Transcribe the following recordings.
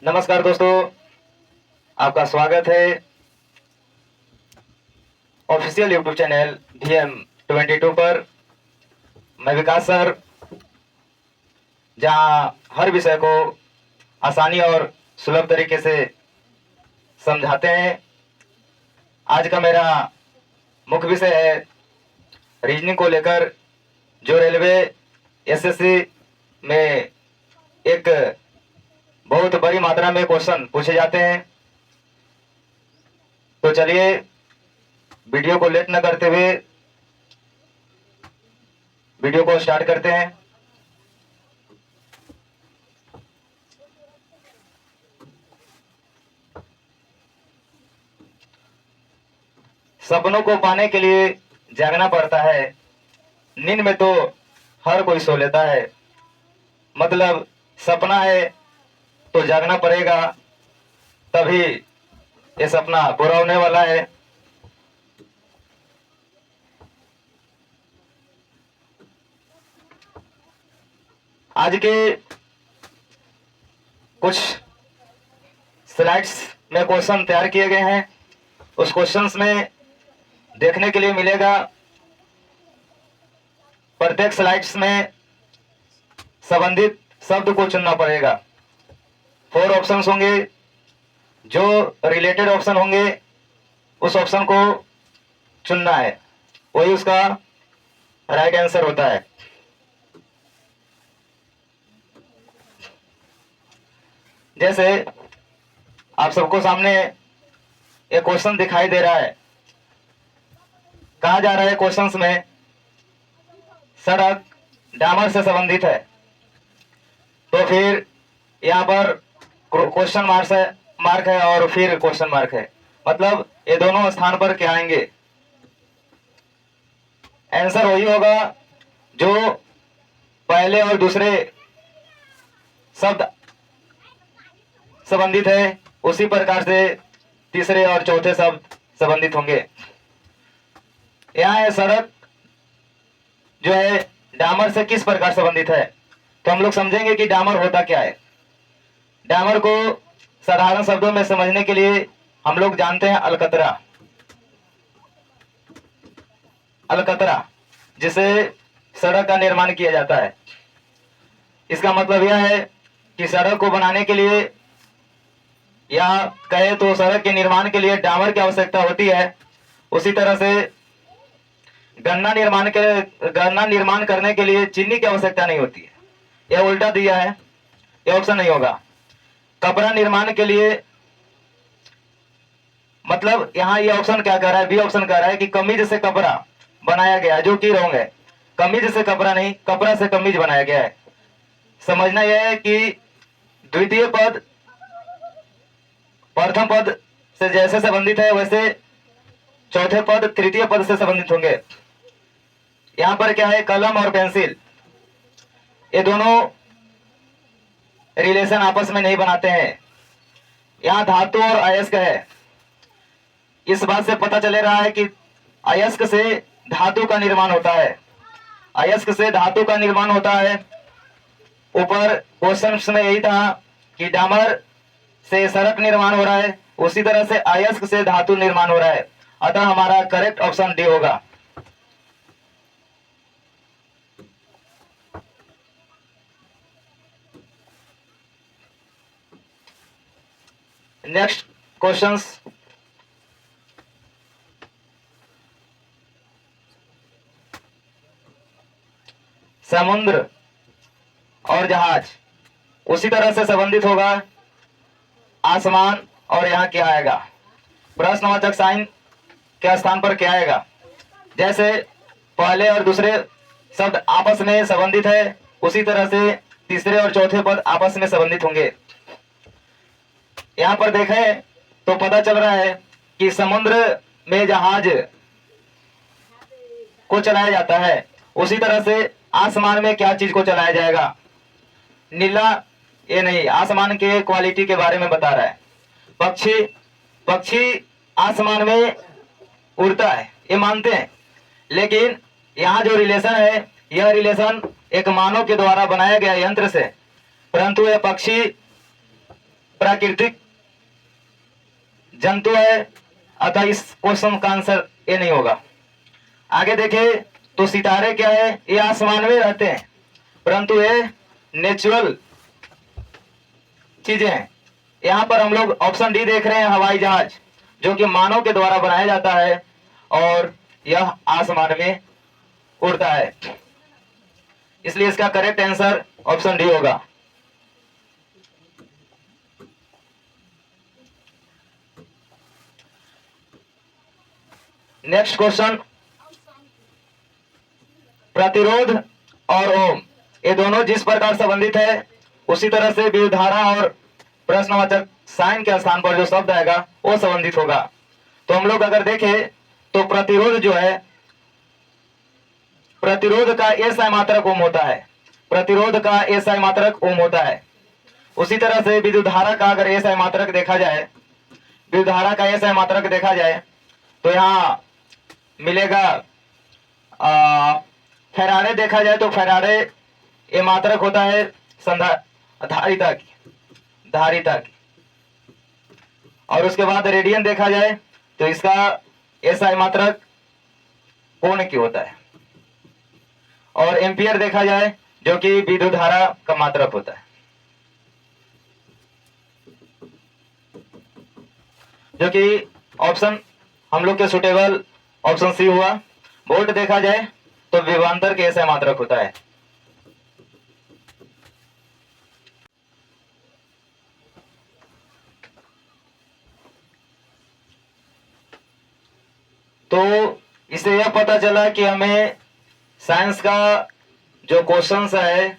नमस्कार दोस्तों, आपका स्वागत है ऑफिशियल यूट्यूब चैनल VM22 पर। मैं विकास सर, जहां हर विषय को आसानी और सुलभ तरीके से समझाते हैं। आज का मेरा मुख्य विषय है रीजनिंग को लेकर, जो रेलवे SSC में एक बहुत बड़ी मात्रा में क्वेश्चन पूछे जाते हैं। तो चलिए वीडियो को लेट न करते हुए वीडियो को स्टार्ट करते हैं। सपनों को पाने के लिए जागना पड़ता है, नींद में तो हर कोई सो लेता है। मतलब सपना है तो जागना पड़ेगा, तभी ये सपना पूरा होने वाला है। आज के कुछ स्लाइड्स में क्वेश्चन तैयार किए गए हैं। उस क्वेश्चंस में देखने के लिए मिलेगा, प्रत्येक स्लाइड्स में संबंधित शब्द को चुनना पड़ेगा। 4 ऑप्शंस होंगे, जो रिलेटेड ऑप्शन होंगे उस ऑप्शन को चुनना है, वही उसका राइट आंसर होता है। जैसे आप सबको सामने एक क्वेश्चन दिखाई दे रहा है। कहा जा रहा है क्वेश्चंस में सड़क डामर से संबंधित है, तो फिर यहाँ पर क्वेश्चन मार्क है और फिर क्वेश्चन मार्क है। मतलब ये दोनों स्थान पर क्या आएंगे? आंसर वही होगा जो पहले और दूसरे शब्द संबंधित है, उसी प्रकार से तीसरे और चौथे शब्द संबंधित होंगे। यहाँ है सड़क जो है डामर से किस प्रकार संबंधित है, तो हम लोग समझेंगे कि डामर होता क्या है। डामर को साधारण शब्दों में समझने के लिए हम लोग जानते हैं अलकतरा। अलकतरा जिसे सड़क का निर्माण किया जाता है। इसका मतलब यह है कि सड़क को बनाने के लिए या कहे तो सड़क के निर्माण के लिए डामर की आवश्यकता होती है। उसी तरह से गन्ना निर्माण करने के लिए चीनी की आवश्यकता नहीं होती है। यह उल्टा दिया है, यह ऑप्शन नहीं होगा। कपड़ा निर्माण के लिए, मतलब यहाँ ये ऑप्शन क्या कर रहा है, बी ऑप्शन कह रहा है कि कमीज से कपड़ा बनाया गया, जो कि रॉन्ग है। कमीज से कपड़ा नहीं, कपड़ा से कमीज बनाया गया है। समझना यह है कि द्वितीय पद प्रथम पद से जैसे संबंधित है, वैसे चौथे पद तृतीय पद से संबंधित होंगे। यहाँ पर क्या है, कलम और पेंसिल, ये दोनों रिलेशन आपस में नहीं बनाते हैं। यहाँ धातु और अयस्क है। इस बात से पता चले रहा है कि अयस्क से धातु का निर्माण होता है। अयस्क से धातु का निर्माण होता है। ऊपर क्वेश्चन में यही था कि डामर से सड़क निर्माण हो रहा है, उसी तरह से अयस्क से धातु निर्माण हो रहा है। अतः हमारा करेक्ट ऑप्शन डी होगा। Next questions. समुद्र और जहाज उसी तरह से संबंधित होगा। आसमान और यहाँ क्या आएगा, प्रश्नवाचक साइन के स्थान पर क्या आएगा। जैसे पहले और दूसरे शब्द आपस में संबंधित है, उसी तरह से तीसरे और चौथे पद आपस में संबंधित होंगे। यहाँ पर देखें तो पता चल रहा है कि समुद्र में जहाज को चलाया जाता है, उसी तरह से आसमान में क्या चीज को चलाया जाएगा। नीला ये नहीं, आसमान के क्वालिटी के बारे में बता रहा है। पक्षी आसमान में उड़ता है, ये मानते हैं, लेकिन यहाँ जो रिलेशन है, यह रिलेशन एक मानव के द्वारा बनाया गया यंत्र से, परंतु यह पक्षी प्राकृतिक जंतु है, अतः इस क्वेश्चन का आंसर ये नहीं होगा। आगे देखें तो सितारे क्या है, ये आसमान में रहते हैं, परंतु ये नेचुरल चीजें हैं। यहाँ पर हम लोग ऑप्शन डी देख रहे हैं, हवाई जहाज, जो कि मानव के द्वारा बनाया जाता है और यह आसमान में उड़ता है, इसलिए इसका करेक्ट आंसर ऑप्शन डी होगा। नेक्स्ट क्वेश्चन, प्रतिरोध और ओम ये दोनों जिस प्रकार संबंधित है, उसी तरह से विद्युत धारा और प्रश्नवाचक साइन के स्थान पर जो शब्द आएगा वो संबंधित होगा। तो हम लोग अगर देखें तो प्रतिरोध जो है, प्रतिरोध का एसआई मात्रक ओम होता है, प्रतिरोध का एसआई मात्रक ओम होता है। उसी तरह से विद्युत धारा का अगर एसआई मात्रक देखा जाए, विद्युत धारा का एसआई मात्रक देखा जाए तो यहाँ मिलेगा फैराडे देखा जाए तो फैराडे ये मात्रक होता है धारिता की, धारिता की। और उसके बाद रेडियन देखा जाए तो इसका एसआई मात्रक कोण की होता है। और एम्पियर देखा जाए जो कि विद्युत धारा का मात्रक होता है, जो कि ऑप्शन हम लोग के सुटेबल ऑप्शन सी हुआ। वोल्ट देखा जाए तो विभवांतर के एसआई मात्रक होता है। तो इससे यह पता चला कि हमें साइंस का जो क्वेश्चंस है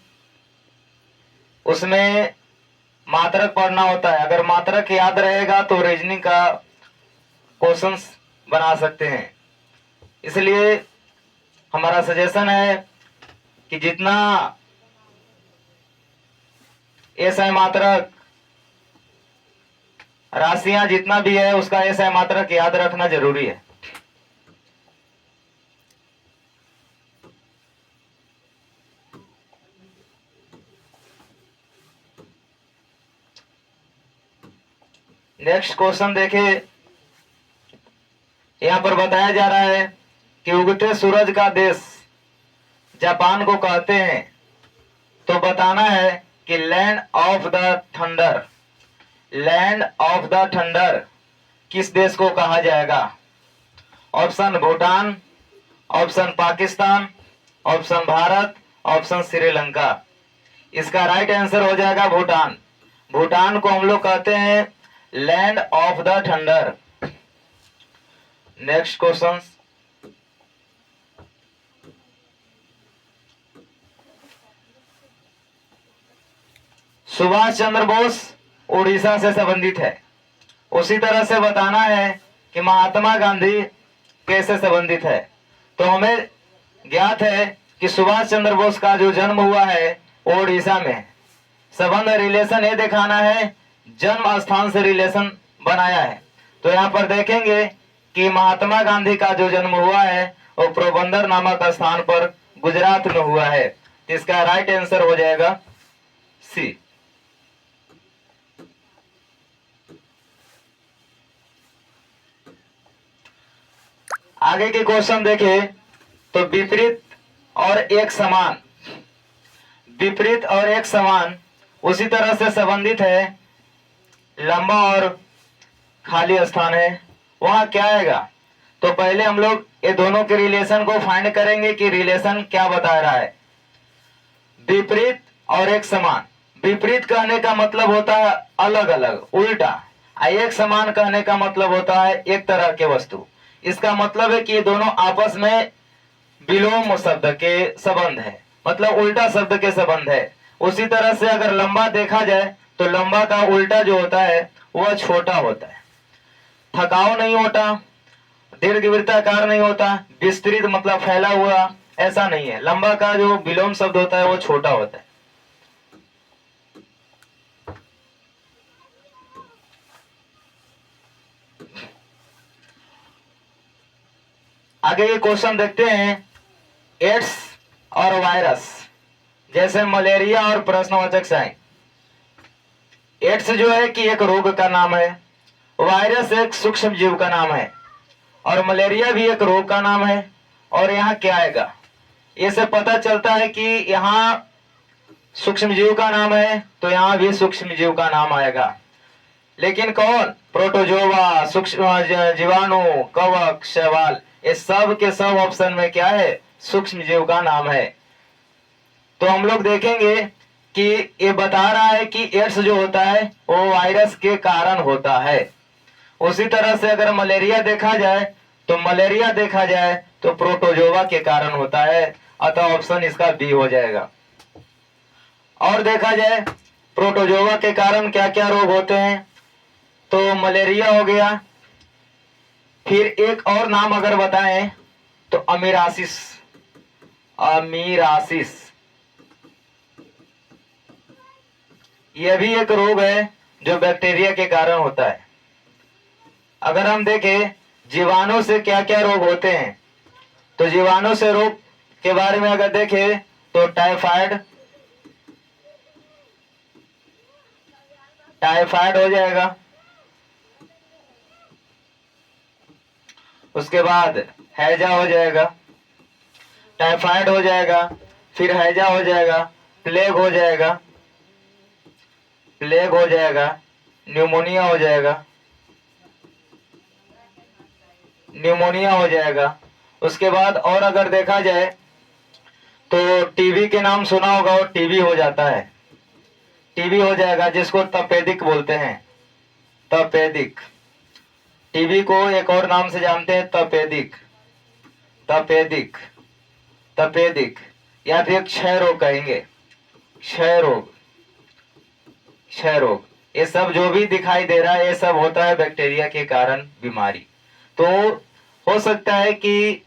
उसमें मात्रक पढ़ना होता है। अगर मात्रक याद रहेगा तो रीजनिंग का क्वेश्चंस बना सकते हैं। इसलिए हमारा सजेशन है कि जितना एसआई मात्रक राशियां जितना भी है उसका एसआई मात्रक याद रखना जरूरी है। नेक्स्ट क्वेश्चन देखिए, यहां पर बताया जा रहा है कि उगते सूरज का देश जापान को कहते हैं, तो बताना है कि land of the thunder, land of the thunder किस देश को कहा जाएगा। Option Bhutan, option Pakistan, option Bharat, option Sri Lanka. इसका राइट आंसर हो जाएगा भूटान। भूटान को हम लोग कहते हैं land of the thunder. Next question, Subhash Chandra Bose Orissa से संबंधित है, उसी तरह से बताना है कि महात्मा गांधी कैसे संबंधित है। तो हमें ज्ञात है कि सुभाष चंद्र बोस का जो जन्म हुआ है वो उड़ीसा में है। संबंध रिलेशन ये दिखाना है, जन्म स्थान से रिलेशन बनाया है। तो यहाँ पर देखेंगे कि महात्मा गांधी का जो जन्म हुआ है वो पोरबंदर नामक स्थान पर गुजरात में हुआ है। तो इसका राइट आंसर हो जाएगा सी। आगे के क्वेश्चन देखें तो विपरीत और एक समान, विपरीत और एक समान उसी तरह से संबंधित है, लंबा और खाली स्थान है, वहां क्या आएगा। तो पहले हम लोग ये दोनों के रिलेशन को फाइंड करेंगे कि रिलेशन क्या बता रहा है। विपरीत और एक समान, विपरीत कहने का मतलब होता है अलग अलग, उल्टा। एक समान कहने का मतलब होता है एक तरह के वस्तु। इसका मतलब है कि ये दोनों आपस में विलोम शब्द के संबंध है, मतलब उल्टा शब्द के संबंध है। उसी तरह से अगर लंबा देखा जाए तो लंबा का उल्टा जो होता है वह छोटा होता है, थकाऊ नहीं होता, दीर्घवृत्ताकार नहीं होता, विस्तृत मतलब फैला हुआ, ऐसा नहीं है। लंबा का जो विलोम शब्द होता है वो छोटा होता है। आगे ये क्वेश्चन देखते हैं, एड्स और वायरस जैसे मलेरिया और प्रश्नवाचक साइन, एड्स जो है कि एक रोग का नाम है, वायरस एक सूक्ष्म जीव का नाम है, और मलेरिया भी एक रोग का नाम है। और यहाँ क्या आएगा, इससे पता चलता है कि यहाँ सूक्ष्म जीव का नाम है तो यहाँ भी सूक्ष्म जीव का नाम आएगा। लेकिन कौन, प्रोटोजोआ, सूक्ष्म जीवाणु, कवक, शैवाल, ये सब के सब ऑप्शन में क्या है, सूक्ष्म जीव का नाम है। तो हम लोग देखेंगे कि ये बता रहा है कि एड्स जो होता है वो वायरस के कारण होता है। उसी तरह से अगर मलेरिया देखा जाए तो प्रोटोजोआ के कारण होता है, अतः ऑप्शन इसका बी हो जाएगा। और देखा जाए प्रोटोजोआ के कारण क्या क्या रोग होते हैं, तो मलेरिया हो गया, फिर एक और नाम अगर बताएं तो अमीरासिस। अमीरासिस यह भी एक रोग है जो बैक्टीरिया के कारण होता है। अगर हम देखें जीवाणु से क्या क्या रोग होते हैं, तो जीवाणु से रोग के बारे में अगर देखें तो टाइफाइड हो जाएगा, उसके बाद हैजा हो जाएगा, टाइफाइड हो जाएगा, फिर हैजा हो जाएगा, प्लेग हो जाएगा, न्यूमोनिया हो जाएगा। उसके बाद और अगर देखा जाए तो टीबी के नाम सुना होगा, और टीबी हो जाता है, टीबी हो जाएगा, जिसको तपेदिक बोलते हैं। तपेदिक, टीबी को एक और नाम से जानते हैं, तपेदिक या फिर क्षय रोग कहेंगे। क्षय रोग ये सब जो भी दिखाई दे रहा है ये सब होता है बैक्टीरिया के कारण बीमारी। तो हो सकता है कि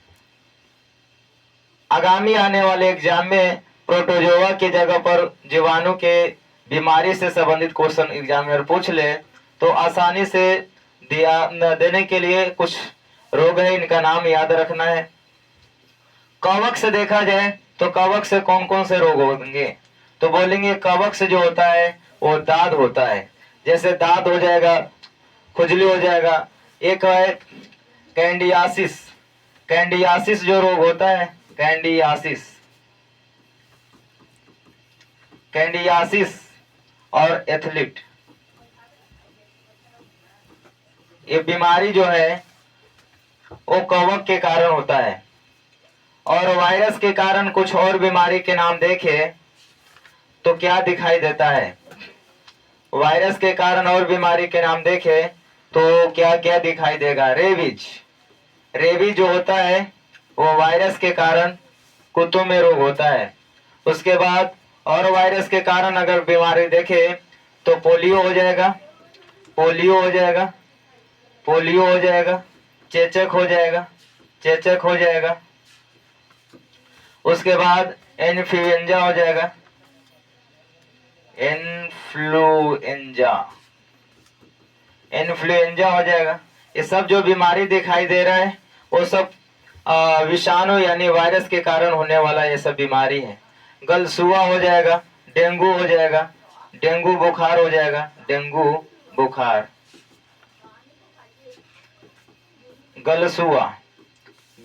आगामी आने वाले एग्जाम में प्रोटोजोआ की जगह पर जीवाणु के बीमारी से संबंधित क्वेश्चन एग्जामिनर पूछ ले, तो आसानी से देने के लिए कुछ रोग है, इनका नाम याद रखना है। कवक से देखा जाए तो कवक से कौन कौन से रोग होंगे, तो बोलेंगे कवक से जो होता है वो दाद होता है, जैसे दाद हो जाएगा, खुजली हो जाएगा। एक है कैंडियासिस जो रोग होता है, कैंडियासिस और एथलीट, ये बीमारी जो है वो कवक के कारण होता है। और वायरस के कारण कुछ और बीमारी के नाम देखे तो क्या दिखाई देता है, वायरस के कारण और बीमारी के नाम देखे तो क्या क्या दिखाई देगा। रेबीज जो होता है वो वायरस के कारण कुत्तों में रोग होता है। उसके बाद और वायरस के कारण अगर बीमारी देखे तो पोलियो हो जाएगा, चेचक हो जाएगा। उसके बाद इन्फ्लुएंजा हो जाएगा। ये सब जो बीमारी दिखाई दे रहा है वो सब विषाणु यानी वायरस के कारण होने वाला ये सब बीमारी है। गलसुआ हो जाएगा, डेंगू हो जाएगा, डेंगू बुखार हो जाएगा,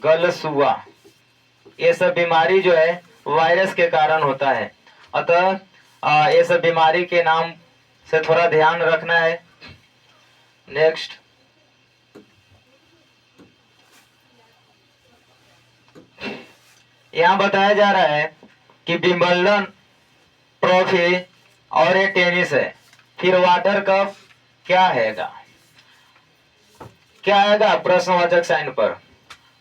गलसुआ ये सब बीमारी जो है वायरस के कारण होता है। अतः ये सब बीमारी के नाम से थोड़ा ध्यान रखना है। नेक्स्ट, यहाँ बताया जा रहा है कि विंबलडन ट्रॉफी और ये टेनिस है, फिर वाटर कप क्या आएगा प्रश्नवाचक साइन पर।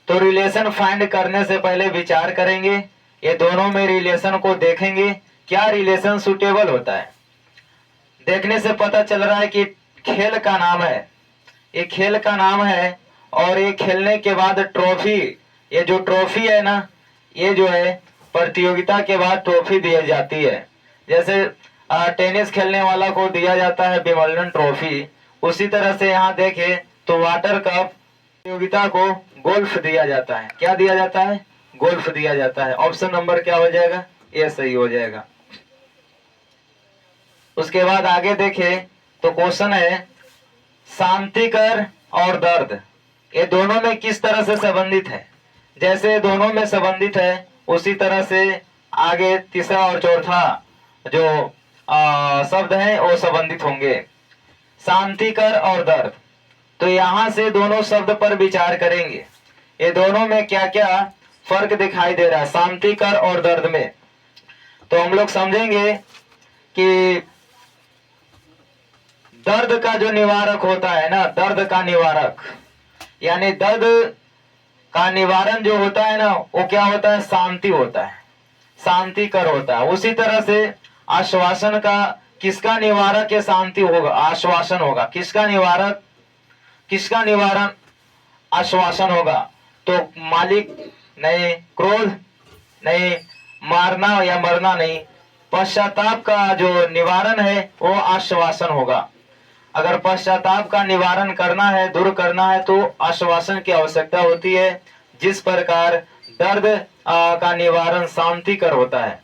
तो रिलेशन फाइंड करने से पहले विचार करेंगे, ये दोनों में रिलेशन को देखेंगे, क्या रिलेशन सुटेबल होता है। देखने से पता चल रहा है कि खेल का नाम है, ये खेल का नाम है, और ये खेलने के बाद ट्रॉफी, ये जो ट्रॉफी है ना, ये जो है प्रतियोगिता के बाद ट्रॉफी दी जाती है। जैसे टेनिस खेलने वाला को दिया जाता है विंबलडन ट्रॉफी, उसी तरह से यहाँ देखें तो वाटर कप प्रतियोगिता को गोल्फ दिया जाता है। क्या दिया जाता है, गोल्फ दिया जाता है। ऑप्शन नंबर क्या हो जाएगा, ये सही हो जाएगा। उसके बाद आगे देखें तो क्वेश्चन है शांतिकर और दर्द ये दोनों में किस तरह से संबंधित है। जैसे दोनों में संबंधित है उसी तरह से आगे तीसरा और चौथा जो शब्द है वो संबंधित होंगे। शांतिकर और दर्द, तो यहां से दोनों शब्द पर विचार करेंगे। ये दोनों में क्या क्या फर्क दिखाई दे रहा है शांतिकर और दर्द में। तो हम लोग समझेंगे कि दर्द का जो निवारक होता है ना, दर्द का निवारक यानी दर्द का निवारण जो होता है ना वो क्या होता है, शांति होता है, शांतिकर होता है। उसी तरह से आश्वासन का किसका निवारक या शांति होगा, आश्वासन होगा। किसका निवारक, किसका निवारण, आश्वासन होगा। तो मालिक नहीं, क्रोध नहीं, मारना या मरना नहीं, पश्चाताप का जो निवारण है वो आश्वासन होगा। अगर पश्चाताप का निवारण करना है, दूर करना है तो आश्वासन की आवश्यकता होती है। जिस प्रकार दर्द का निवारण शांतिकर होता है।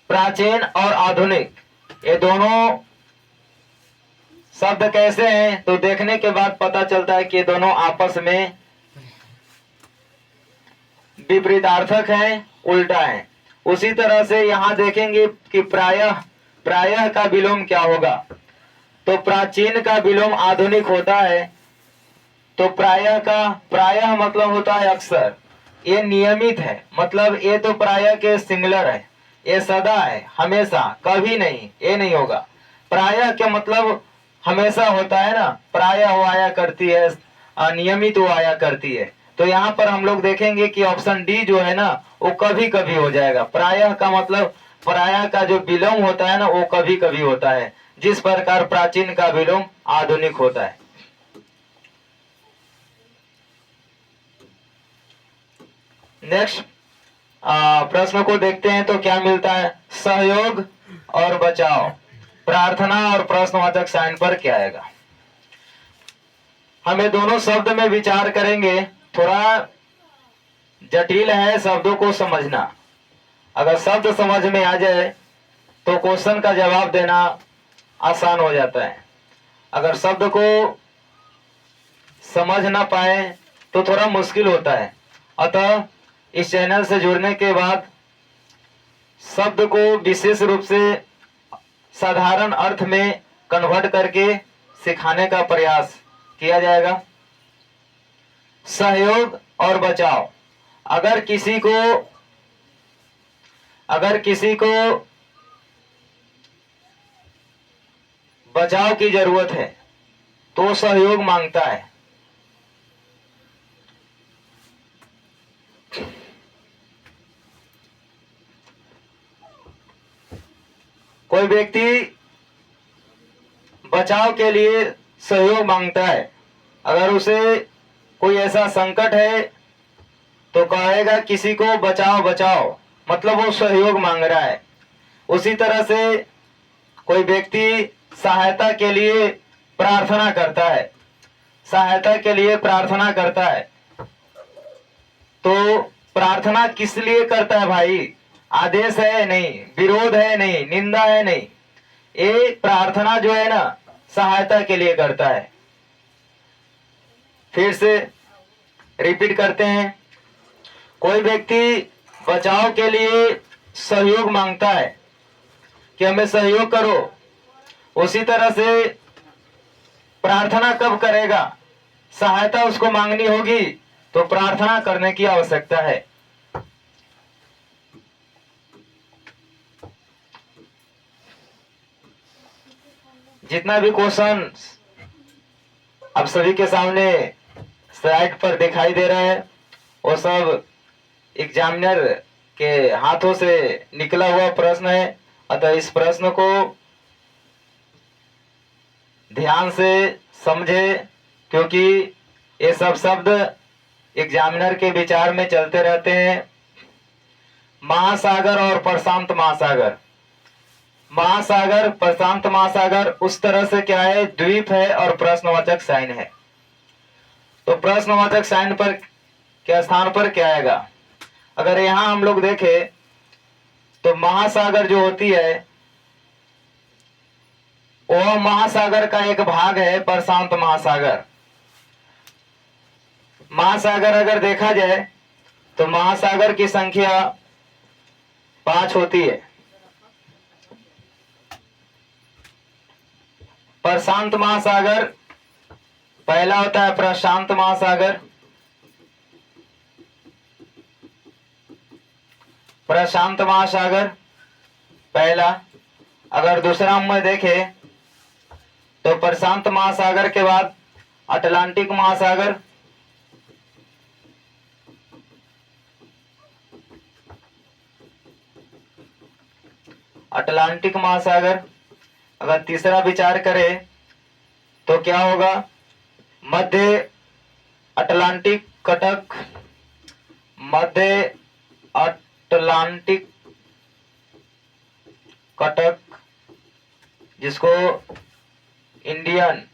प्राचीन और आधुनिक ये दोनों शब्द कैसे हैं, तो देखने के बाद पता चलता है कि ये दोनों आपस में विपरीतार्थक है, उल्टा है। उसी तरह से यहाँ देखेंगे कि प्रायः, प्रायः का विलोम क्या होगा। तो प्राचीन का विलोम आधुनिक होता है। तो प्रायः का, प्रायः मतलब होता है अक्सर, ये नियमित है, मतलब ये तो प्रायः के सिंगुलर है, ये सदा है, हमेशा, कभी नहीं, ये नहीं होगा। प्रायः के मतलब हमेशा होता है ना, प्रायः वो आया करती है, नियमित वो आया करती है। तो यहाँ पर हम लोग देखेंगे कि ऑप्शन डी जो है ना वो कभी कभी हो जाएगा। प्रायः का मतलब प्रायः का जो विलोम होता है ना वो कभी कभी होता है, जिस प्रकार प्राचीन का विलोम आधुनिक होता है। नेक्स्ट प्रश्न को देखते हैं तो क्या मिलता है, सहयोग और बचाव, प्रार्थना और प्रश्नवाचक साइन पर क्या आएगा। हमें दोनों शब्द में विचार करेंगे। थोड़ा जटिल है शब्दों को समझना। अगर शब्द समझ में आ जाए तो क्वेश्चन का जवाब देना आसान हो जाता है। अगर शब्द को समझ ना पाए तो थोड़ा मुश्किल होता है। अतः इस चैनल से जुड़ने के बाद शब्द को विशेष रूप से साधारण अर्थ में कन्वर्ट करके सिखाने का प्रयास किया जाएगा। सहयोग और बचाव, अगर किसी को बचाव की जरूरत है तो सहयोग मांगता है। कोई व्यक्ति बचाव के लिए सहयोग मांगता है। अगर उसे कोई ऐसा संकट है तो कहेगा किसी को बचाओ बचाओ, मतलब वो सहयोग मांग रहा है। उसी तरह से कोई व्यक्ति सहायता के लिए प्रार्थना करता है, सहायता के लिए प्रार्थना करता है। तो प्रार्थना किस लिए करता है भाई, आदेश है नहीं, विरोध है नहीं, निंदा है नहीं, ये प्रार्थना जो है ना सहायता के लिए करता है। फिर से रिपीट करते हैं, कोई व्यक्ति बचाव के लिए सहयोग मांगता है कि हमें सहयोग करो। उसी तरह से प्रार्थना कब करेगा, सहायता उसको मांगनी होगी तो प्रार्थना करने की आवश्यकता है। जितना भी क्वेश्चन अब सभी के सामने स्लाइड पर दिखाई दे रहा है वो सब एग्जामिनर के हाथों से निकला हुआ प्रश्न है। अतः इस प्रश्न को ध्यान से समझे, क्योंकि ये सब शब्द एग्जामिनर के विचार में चलते रहते हैं। महासागर और प्रशांत महासागर, महासागर प्रशांत महासागर उस तरह से क्या है, द्वीप है और प्रश्नवाचक साइन है। तो प्रश्नवाचक साइन पर क्या स्थान पर क्या आएगा, अगर यहाँ हम लोग देखें तो महासागर जो होती है वो महासागर का एक भाग है प्रशांत महासागर। महासागर अगर देखा जाए तो महासागर की संख्या 5 होती है। प्रशांत महासागर पहला होता है, प्रशांत महासागर। प्रशांत महासागर पहला। अगर दूसरा में देखें तो प्रशांत महासागर के बाद अटलांटिक महासागर, अटलांटिक महासागर। अगर तीसरा विचार करें तो क्या होगा, मध्य अटलांटिक कटक, मध्य अटलांटिक कटक, जिसको इंडियन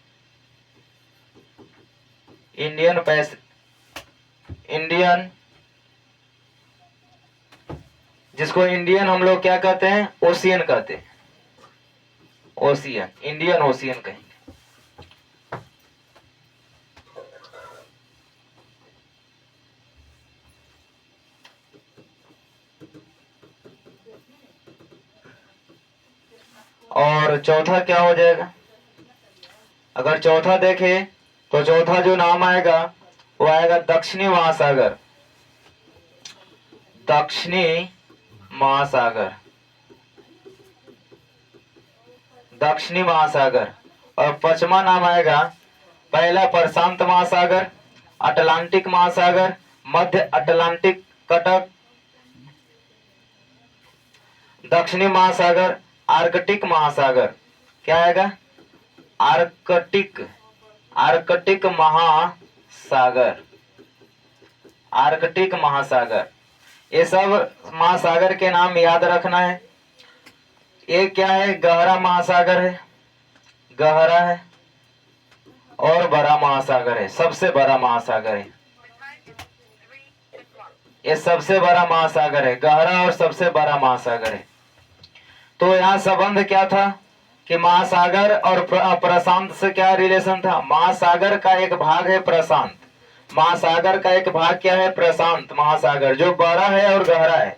जिसको इंडियन हम लोग क्या कहते हैं, ओशियन कहते हैं। ओशियन, इंडियन ओशियन कहेंगे। और चौथा क्या हो जाएगा, अगर चौथा देखें तो चौथा जो नाम आएगा वो आएगा दक्षिणी महासागर। दक्षिणी महासागर, दक्षिणी महासागर। और पांचवा नाम आएगा, पहला प्रशांत महासागर, अटलांटिक महासागर, मध्य अटलांटिक कटक, दक्षिणी महासागर, आर्कटिक महासागर। क्या आएगा, आर्कटिक, आर्कटिक महासागर, आर्कटिक महासागर। ये सब महासागर के नाम याद रखना है। ये क्या है, गहरा महासागर है, गहरा है, और बड़ा महासागर है, सबसे बड़ा महासागर है। ये सबसे बड़ा महासागर है, गहरा और सबसे बड़ा महासागर है। तो यहाँ संबंध क्या था कि महासागर और प्रशांत से क्या रिलेशन था। महासागर का एक भाग है प्रशांत, महासागर का एक भाग क्या है, प्रशांत महासागर, जो बड़ा है और गहरा है।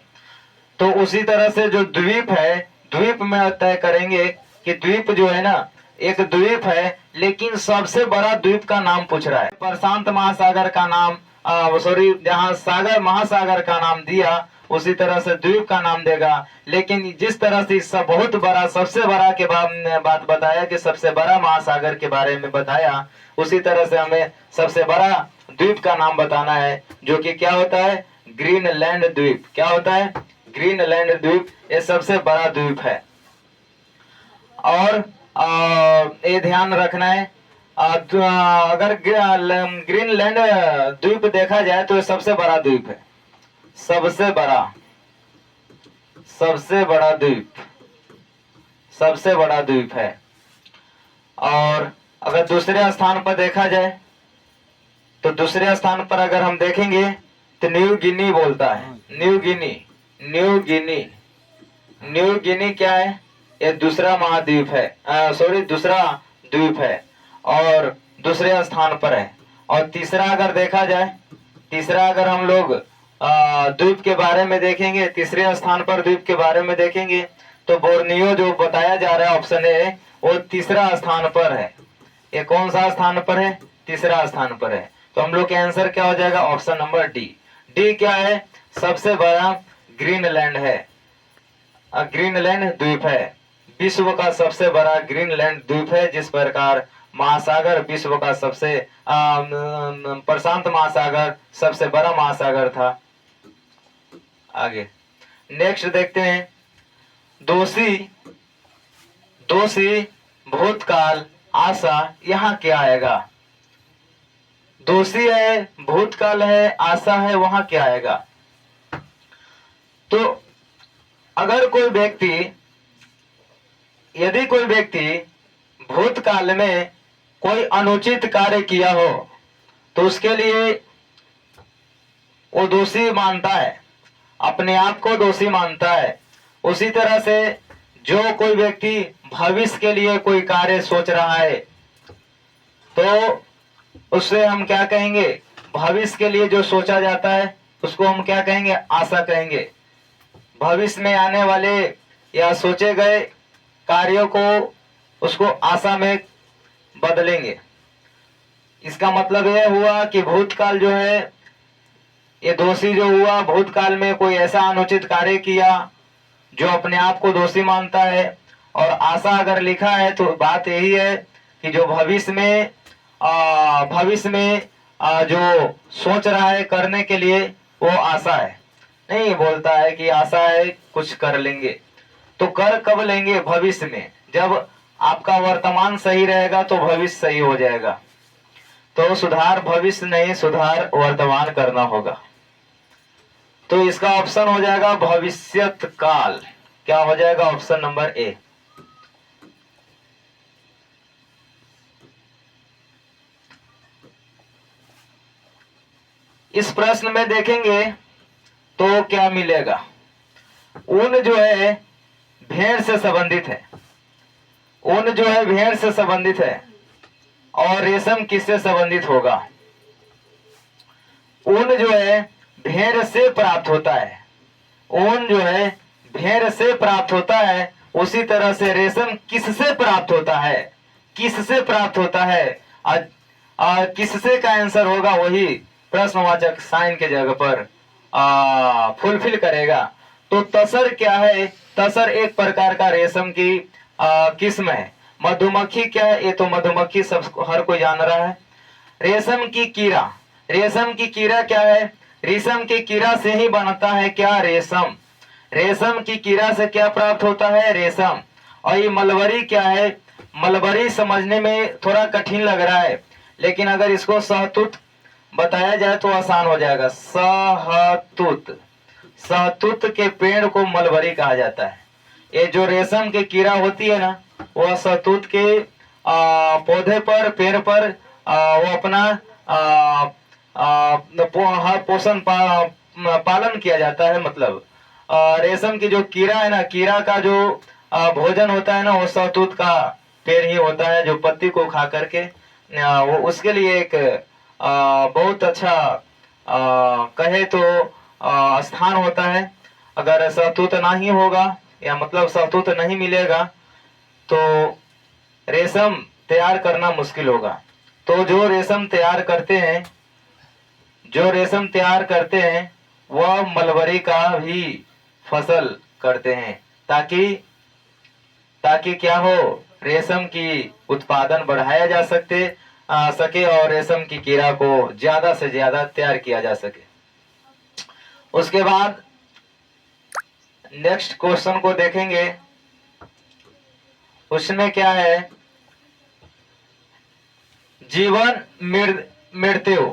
तो उसी तरह से जो द्वीप है, द्वीप में तय करेंगे कि द्वीप जो है ना, एक द्वीप है, लेकिन सबसे बड़ा द्वीप का नाम पूछ रहा है। प्रशांत महासागर का नाम सॉरी, जहाँ सागर महासागर का नाम दिया उसी तरह से द्वीप का नाम देगा। लेकिन जिस तरह से सब बहुत बड़ा, सबसे बड़ा के बात बताया कि सबसे बड़ा महासागर के बारे में बताया, उसी तरह से हमें सबसे बड़ा द्वीप का नाम बताना है, जो कि क्या होता है, ग्रीनलैंड द्वीप। क्या होता है, ग्रीनलैंड द्वीप। ये सबसे बड़ा द्वीप है। और ये ध्यान रखना है, अगर ग्रीनलैंड द्वीप देखा जाए तो ये सबसे बड़ा द्वीप है, सबसे बड़ा, सबसे बड़ा द्वीप, सबसे बड़ा द्वीप है। और अगर दूसरे स्थान पर देखा जाए तो दूसरे स्थान पर अगर हम देखेंगे तो न्यू गिनी बोलता है, New Guinea, New Guinea. New Guinea क्या है, ये दूसरा महाद्वीप है, सॉरी दूसरा द्वीप है और दूसरे स्थान पर है। और तीसरा अगर देखा जाए, तीसरा अगर हम लोग द्वीप के बारे में देखेंगे, तीसरे स्थान पर द्वीप के बारे में देखेंगे तो बोर्नियो जो बताया जा रहा है ऑप्शन ए, वो तीसरा स्थान पर है। ये कौन सा स्थान पर है, तीसरा स्थान पर है। तो हम लोग का आंसर क्या हो जाएगा, ऑप्शन नंबर डी। डी क्या है, सबसे बड़ा ग्रीनलैंड है, ग्रीनलैंड द्वीप है, विश्व का सबसे बड़ा ग्रीनलैंड द्वीप है। जिस प्रकार महासागर विश्व का सबसे प्रशांत महासागर सबसे बड़ा महासागर था। आगे नेक्स्ट देखते हैं, दोषी, दोषी, भूतकाल, आशा, यहाँ क्या आएगा। दोषी है, भूतकाल है, आशा है, वहां क्या आएगा। तो अगर कोई व्यक्ति, यदि कोई व्यक्ति भूतकाल में कोई अनुचित कार्य किया हो तो उसके लिए वो दोषी मानता है। अपने आप को दोषी मानता है, उसी तरह से जो कोई व्यक्ति भविष्य के लिए कोई कार्य सोच रहा है तो उससे हम क्या कहेंगे? भविष्य के लिए जो सोचा जाता है उसको हम क्या कहेंगे? आशा कहेंगे। भविष्य में आने वाले या सोचे गए कार्यों को उसको आशा में बदलेंगे। इसका मतलब यह हुआ कि भूतकाल जो है, ये दोषी जो हुआ, भूतकाल में कोई ऐसा अनुचित कार्य किया जो अपने आप को दोषी मानता है। और आशा अगर लिखा है तो बात यही है कि जो भविष्य में जो सोच रहा है करने के लिए वो आशा है। नहीं बोलता है कि आशा है कुछ कर लेंगे, तो कर कब लेंगे? भविष्य में। जब आपका वर्तमान सही रहेगा तो भविष्य सही हो जाएगा। तो सुधार भविष्य नहीं, सुधार वर्तमान करना होगा। तो इसका ऑप्शन हो जाएगा भविष्यत काल। क्या हो जाएगा? Option number A. इस प्रश्न में देखेंगे तो क्या मिलेगा? ऊन जो है भेड़ से संबंधित है, ऊन जो है भेड़ से संबंधित है, और रेशम किससे संबंधित होगा? ऊन जो है भेड़ से प्राप्त होता है, ऊन जो है भेड़ से प्राप्त होता है। उसी तरह से रेशम किससे प्राप्त होता है? किससे प्राप्त होता है? किससे का आंसर होगा वही प्रश्नवाचक साइन के जगह पर फुलफिल करेगा। तो तसर क्या है? तसर एक प्रकार का रेशम की किस्म है। मधुमक्खी क्या है? ये तो मधुमक्खी सब हर कोई जान रहा है। रेशम की कीड़ा, रेशम की कीड़ा क्या है? रेशम की कीड़ा से ही बनता है क्या? रेशम। रेशम की कीड़ा से क्या प्राप्त होता है? रेशम। और ये मलबरी क्या है? मलबरी समझने में थोड़ा कठिन लग रहा है, लेकिन अगर इसको सहतूत बताया जाए तो आसान हो जाएगा। सहतूत, सहतूत के पेड़ को मलबरी कहा जाता है। ये जो रेशम की कीड़ा होती है ना, वह सहतूत के पौधे पर, पेड़ पर वो अपना हर पोषण पालन किया जाता है। मतलब रेशम की जो कीड़ा है ना, कीड़ा का जो भोजन होता है ना, वो सहतूत का पेड़ ही होता है, जो पत्ती को खा करके वो उसके लिए एक बहुत अच्छा कहे तो स्थान होता है। अगर सहतूत ना ही होगा या मतलब सहतूत नहीं मिलेगा तो रेशम तैयार करना मुश्किल होगा। तो जो रेशम तैयार करते हैं, जो रेशम तैयार करते हैं वह मलबरी का भी फसल करते हैं, ताकि ताकि क्या हो? रेशम की उत्पादन बढ़ाया जा सके और रेशम की कीड़ा को ज्यादा से ज्यादा तैयार किया जा सके। उसके बाद नेक्स्ट क्वेश्चन को देखेंगे। उसमें क्या है? जीवन मृत्यु,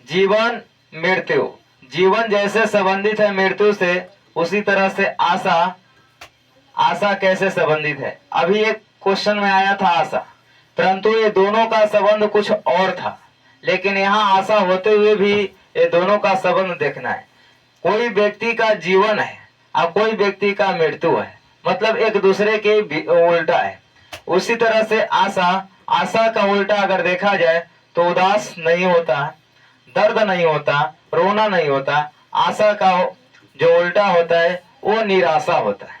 जीवन मृत्यु, जीवन जैसे संबंधित है मृत्यु से, उसी तरह से आशा, आशा कैसे संबंधित है? अभी एक क्वेश्चन में आया था आशा, परंतु ये दोनों का संबंध कुछ और था, लेकिन यहाँ आशा होते हुए भी ये दोनों का संबंध देखना है। कोई व्यक्ति का जीवन है और कोई व्यक्ति का मृत्यु है, मतलब एक दूसरे के उल्टा है। उसी तरह से आशा, आशा का उल्टा अगर देखा जाए तो उदास नहीं होता, दर्द नहीं होता, रोना नहीं होता। आशा का जो उल्टा होता है वो निराशा होता है।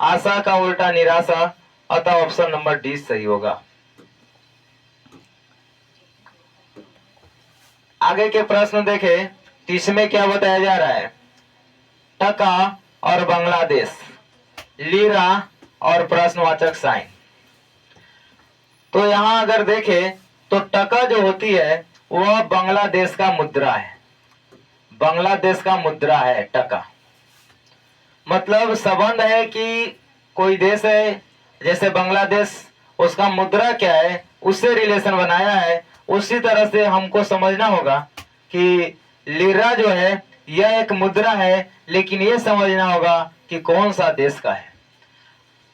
आशा का उल्टा निराशा, अतः ऑप्शन नंबर डी सही होगा। आगे के प्रश्न देखें, इसमें क्या बताया जा रहा है? टका और बांग्लादेश, लीरा और प्रश्नवाचक साइन। तो यहां अगर देखें तो टका जो होती है वह बांग्लादेश का मुद्रा है, बांग्लादेश का मुद्रा है टका। मतलब संबंध है कि कोई देश है जैसे बांग्लादेश, उसका मुद्रा क्या है उससे रिलेशन बनाया है। उसी तरह से हमको समझना होगा कि लीरा जो है यह एक मुद्रा है, लेकिन यह समझना होगा कि कौन सा देश का है।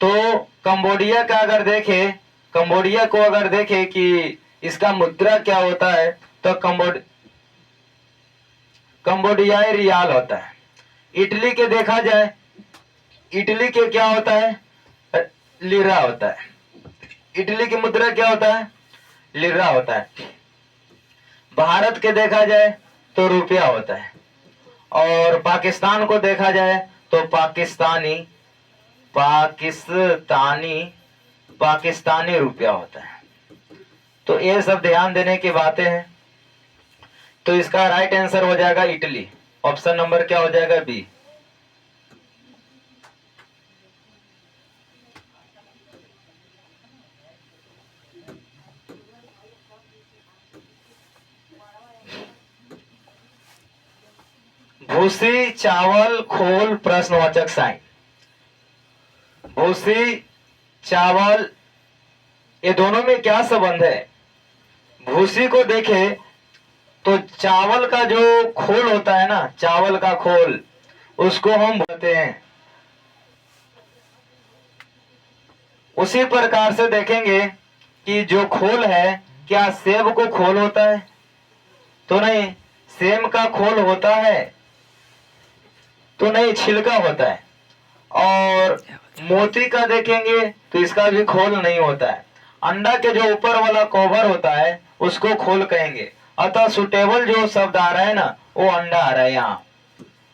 तो कंबोडिया का अगर देखें, कंबोडिया को अगर देखें कि इसका मुद्रा क्या होता है, तो कंबोडियाई रियाल होता है। इटली के देखा जाए, इटली के क्या होता है, लिरा होता है। इटली की मुद्रा क्या होता है, लिरा होता है। भारत के देखा जाए तो रुपया होता है, और पाकिस्तान को देखा जाए तो पाकिस्तानी पाकिस्तानी पाकिस्तानी रुपया होता है। तो ये सब ध्यान देने की बातें हैं। तो इसका राइट आंसर हो जाएगा इटली। ऑप्शन नंबर क्या हो जाएगा, बी। भूसी, चावल, खोल, प्रश्नवाचक साइन। भूसी, चावल, ये दोनों में क्या संबंध है? भूसी को देखे तो चावल का जो खोल होता है ना, चावल का खोल, उसको हम बोलते हैं। उसी प्रकार से देखेंगे कि जो खोल है, क्या सेब को खोल होता है? तो नहीं। सेब का खोल होता है? तो नहीं, छिलका होता है। और मोती का देखेंगे तो इसका भी खोल नहीं होता है। अंडा के जो ऊपर वाला कवर होता है उसको खोल कहेंगे। अतः सुटेबल जो शब्द आ रहा है ना, वो अंडा आ रहा है यहाँ।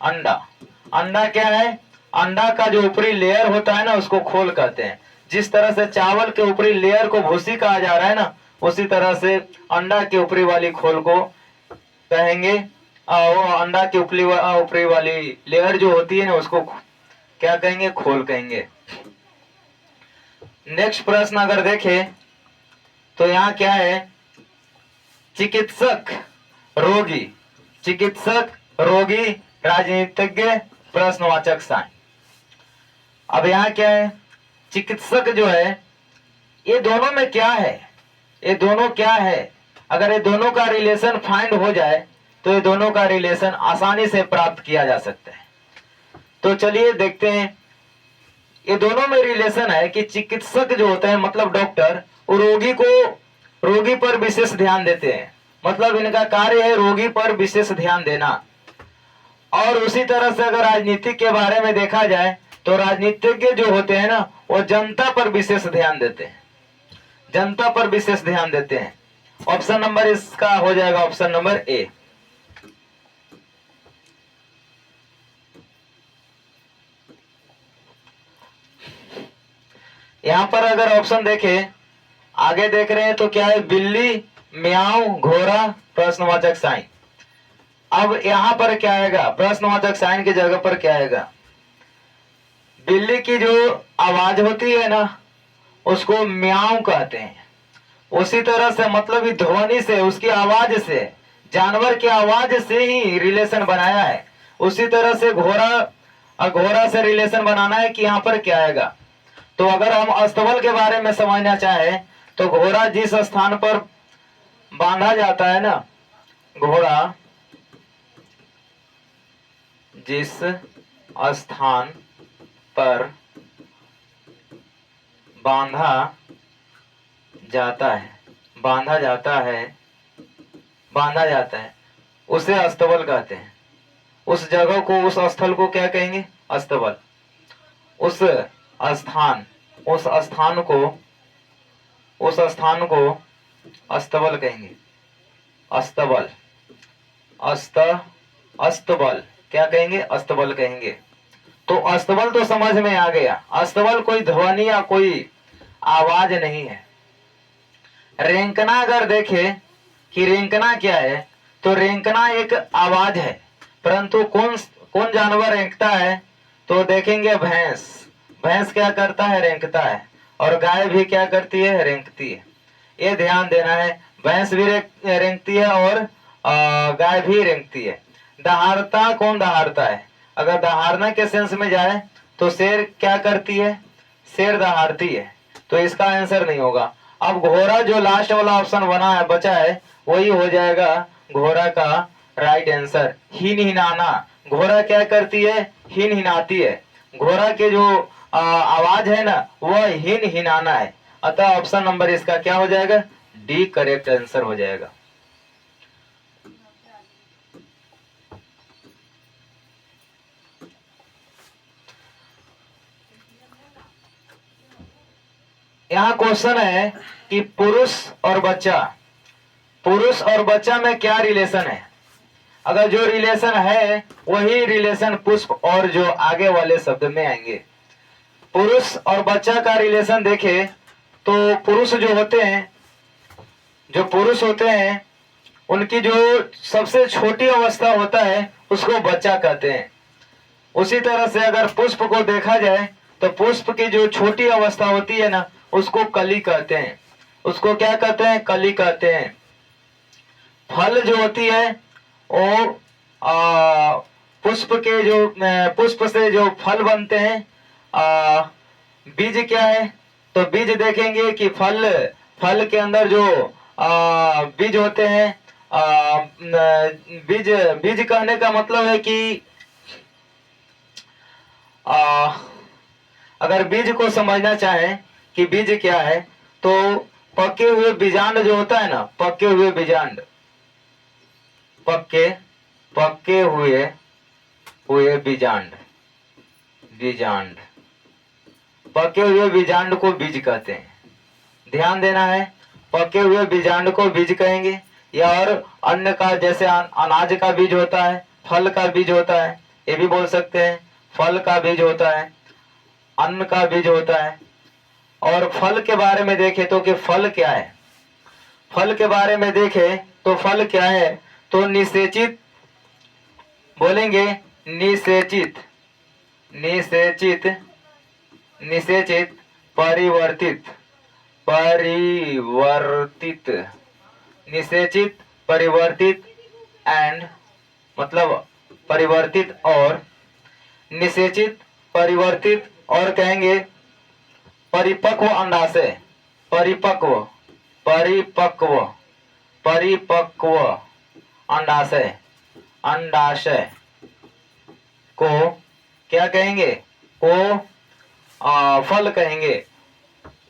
अंडा, अंडा क्या है? अंडा का जो ऊपरी लेयर होता है ना, उसको खोल कहते हैं। जिस तरह से चावल के ऊपरी लेयर को भूसी कहा जा रहा है ना, उसी तरह से अंडा के ऊपरी वाली खोल को कहेंगे। वो अंडा की ऊपरी वाली लेयर जो होती है ना, उसको क्या कहेंगे, खोल कहेंगे। नेक्स्ट प्रश्न अगर देखें तो यहाँ क्या है, चिकित्सक, रोगी, चिकित्सक, रोगी, राजनीतिज्ञ, प्रश्नवाचक साइन। अब यहाँ क्या है, चिकित्सक जो है, ये दोनों में क्या है, ये दोनों क्या है? अगर ये दोनों का रिलेशन फाइंड हो जाए तो ये दोनों का रिलेशन आसानी से प्राप्त किया जा सकता है। तो चलिए देखते हैं। ये दोनों में रिलेशन है कि चिकित्सक जो होते हैं, मतलब डॉक्टर, वो रोगी पर विशेष ध्यान देते हैं। मतलब इनका कार्य है रोगी पर विशेष ध्यान देना। और उसी तरह से अगर राजनीति के बारे में देखा जाए तो राजनीतिज्ञ जो होते हैं ना, वो जनता पर विशेष ध्यान देते हैं, जनता पर विशेष ध्यान देते हैं। ऑप्शन नंबर इसका हो जाएगा ऑप्शन नंबर ए। यहां पर अगर ऑप्शन देखें, आगे देख रहे हैं तो क्या है, बिल्ली, म्याऊ, घोड़ा, प्रश्नवाचक साइन। अब यहां पर क्या आएगा, प्रश्नवाचक साइन की जगह पर क्या आएगा, बिल्ली की जो आवाज होती है ना, उसको म्याऊ कहते हैं। उसी तरह से मतलब ध्वनि से, उसकी आवाज से, जानवर की आवाज से ही रिलेशन बनाया है। उसी तरह से घोड़ा से रिलेशन बनाना है कि यहाँ पर क्या आएगा। तो अगर हम अस्तबल के बारे में समझना चाहे तो घोड़ा जिस स्थान पर बांधा जाता है ना, घोड़ा जिस स्थान पर बांधा जाता है उसे अस्तबल कहते हैं। उस जगह को, उस स्थल को क्या कहेंगे, अस्तबल। उस स्थान को अस्तबल कहेंगे। अस्तबल, अस्तबल क्या कहेंगे, अस्तबल कहेंगे। तो अस्तबल तो समझ में आ गया। अस्तबल कोई ध्वनि या कोई आवाज नहीं है। रेंकना अगर देखे कि रेंकना क्या है, तो रेंकना एक आवाज है। परंतु कौन कौन जानवर रेंकता है, तो देखेंगे भैंस। भैंस क्या करता है, रेंकता है। और गाय भी क्या करती है, रेंकती है। ये ध्यान देना है, भैंस भी रेंकती है और गाय भी रेंकती है। दहाड़ता कौन दहाड़ता है, अगर दहाड़ना के सेंस में जाए तो शेर क्या करती है, शेर दहाड़ती है। तो इसका आंसर नहीं होगा। अब घोड़ा जो लास्ट वाला ऑप्शन बना है, बचा है, वही हो जाएगा घोड़ा का राइट आंसर। हिन हिनाना, घोड़ा क्या करती है, हिन हिनाती है। घोड़ा के जो आवाज है ना, वह हिन हिनाना है। अतः ऑप्शन नंबर इसका क्या हो जाएगा, डी करेक्ट आंसर हो जाएगा। यहाँ क्वेश्चन है कि पुरुष और बच्चा में क्या रिलेशन है। अगर जो रिलेशन है वही रिलेशन पुष्प और जो आगे वाले शब्द में आएंगे। पुरुष और बच्चा का रिलेशन देखे तो जो पुरुष होते हैं उनकी जो सबसे छोटी अवस्था होता है उसको बच्चा कहते हैं। उसी तरह से अगर पुष्प को देखा जाए तो पुष्प की जो छोटी अवस्था होती है ना उसको कली कहते हैं। उसको क्या कहते हैं? कली कहते हैं। फल जो होती है वो पुष्प से जो फल बनते हैं। बीज क्या है? तो बीज देखेंगे कि फल के अंदर जो बीज होते हैं। बीज कहने का मतलब है कि अगर बीज को समझना चाहें कि बीज क्या है तो पके हुए बीजांड जो होता है ना, पके हुए बीजांड, पके हुए बीजांड पके हुए बीजांड को बीज कहते हैं। ध्यान देना है, पके हुए बीजांड को बीज कहेंगे। या और अन्न का, जैसे अनाज का बीज होता है, फल का बीज होता है, ये भी बोल सकते हैं। फल का बीज होता है, अन्न का बीज होता है। और फल के बारे में देखें तो कि फल क्या है? फल के बारे में देखें तो फल क्या है? तो निषेचित बोलेंगे, निषेचित परिवर्तित निषेचित परिवर्तित एंड मतलब परिवर्तित और निषेचित परिवर्तित और कहेंगे परिपक्व अंडाशय, परिपक्व अंडाशय को क्या कहेंगे? फल कहेंगे।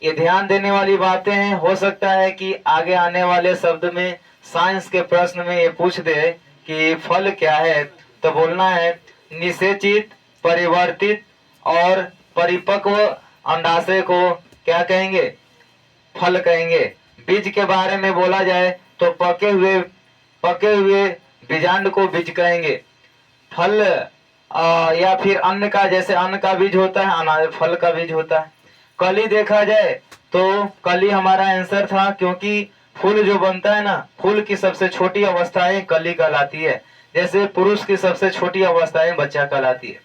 ये ध्यान देने वाली बातें हैं। हो सकता है कि आगे आने वाले शब्द में साइंस के प्रश्न में ये पूछ दे कि फल क्या है, तो बोलना है निषेचित परिवर्तित और परिपक्व अंडाशय को क्या कहेंगे? फल कहेंगे। बीज के बारे में बोला जाए तो पके हुए बीजांड को बीज कहेंगे। फल या फिर अन्न का, जैसे अन्न का बीज होता है, अनाज फल का बीज होता है। कली देखा जाए तो कली हमारा आंसर था, क्योंकि फूल जो बनता है ना, फूल की सबसे छोटी अवस्थाएं कली कहलाती है। जैसे पुरुष की सबसे छोटी अवस्थाएं बच्चा कहलाती है।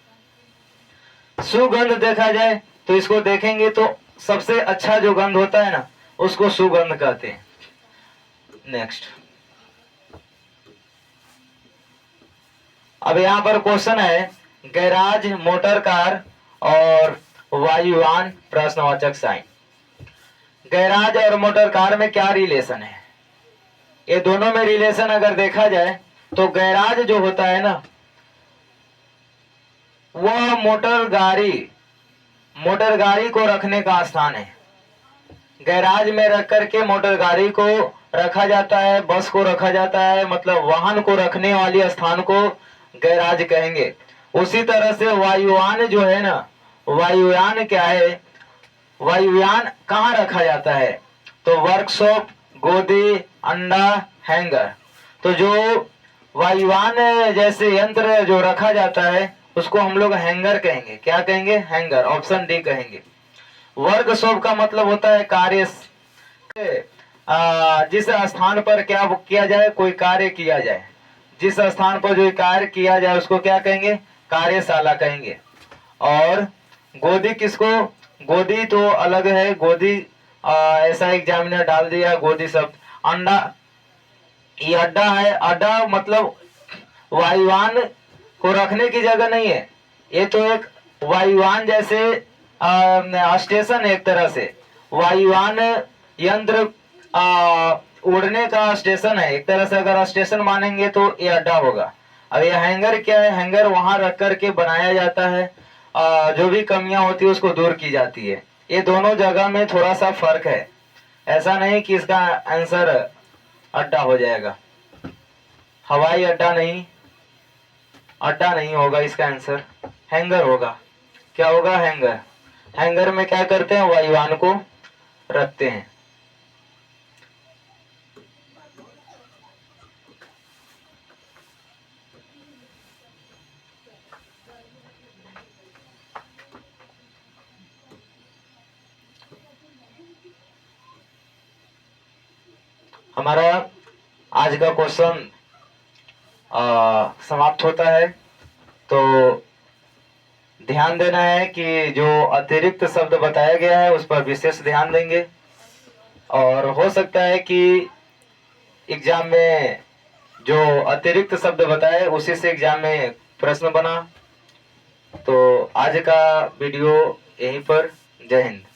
सुगंध देखा जाए तो इसको देखेंगे तो सबसे अच्छा जो गंध होता है ना उसको सुगंध कहते हैं। नेक्स्ट, अब यहाँ पर क्वेश्चन है गैराज, मोटर कार और वायुयान, प्रश्नवाचक साइन। गैराज और मोटर कार में क्या रिलेशन है? ये दोनों में रिलेशन अगर देखा जाए तो गैराज जो होता है ना वह मोटर गाड़ी को रखने का स्थान है। गैराज में रख करके मोटर गाड़ी को रखा जाता है, बस को रखा जाता है, मतलब वाहन को रखने वाली स्थान को गैराज कहेंगे। उसी तरह से वायुयान जो है ना, वायुयान क्या है? वायुयान कहाँ रखा जाता है? तो वर्कशॉप, गोदी, अंडा, हैंगर। तो जो वायुयान जैसे यंत्र जो रखा जाता है उसको हम लोग हैंगर कहेंगे। क्या कहेंगे? हैंगर। ऑप्शन डी कहेंगे। वर्कशॉप का मतलब होता है कार्य, जिस स्थान पर क्या किया जाए, कोई कार्य किया जाए, जिस स्थान पर जो कार्य किया जाए उसको क्या कहेंगे? कार्यशाला कहेंगे। और गोदी किसको? गोदी तो अलग है, गोदी ऐसा एग्जामिनर डाल दिया गोदी शब्द। अंडा, ये अड्डा है। अड्डा मतलब वायुयान को रखने की जगह नहीं है, ये तो एक वायुयान जैसे स्टेशन है। एक तरह से वायुयान यंत्र उड़ने का स्टेशन है एक तरह से। अगर स्टेशन मानेंगे तो ये अड्डा होगा। अब ये हैंगर क्या है? हैंगर वहां रख करके बनाया जाता है, जो भी कमियां होती है उसको दूर की जाती है। ये दोनों जगह में थोड़ा सा फर्क है। ऐसा नहीं कि इसका आंसर अड्डा हो जाएगा। हवाई अड्डा नहीं होगा इसका आंसर, हैंगर होगा। क्या होगा? हैंगर। हैंगर में क्या करते हैं? वायुयान को रखते हैं। हमारा आज का क्वेश्चन समाप्त होता है। तो ध्यान देना है कि जो अतिरिक्त शब्द बताया गया है उस पर विशेष ध्यान देंगे, और हो सकता है कि एग्जाम में जो अतिरिक्त शब्द बताए उसी से एग्जाम में प्रश्न बना। तो आज का वीडियो यहीं पर। जय हिंद।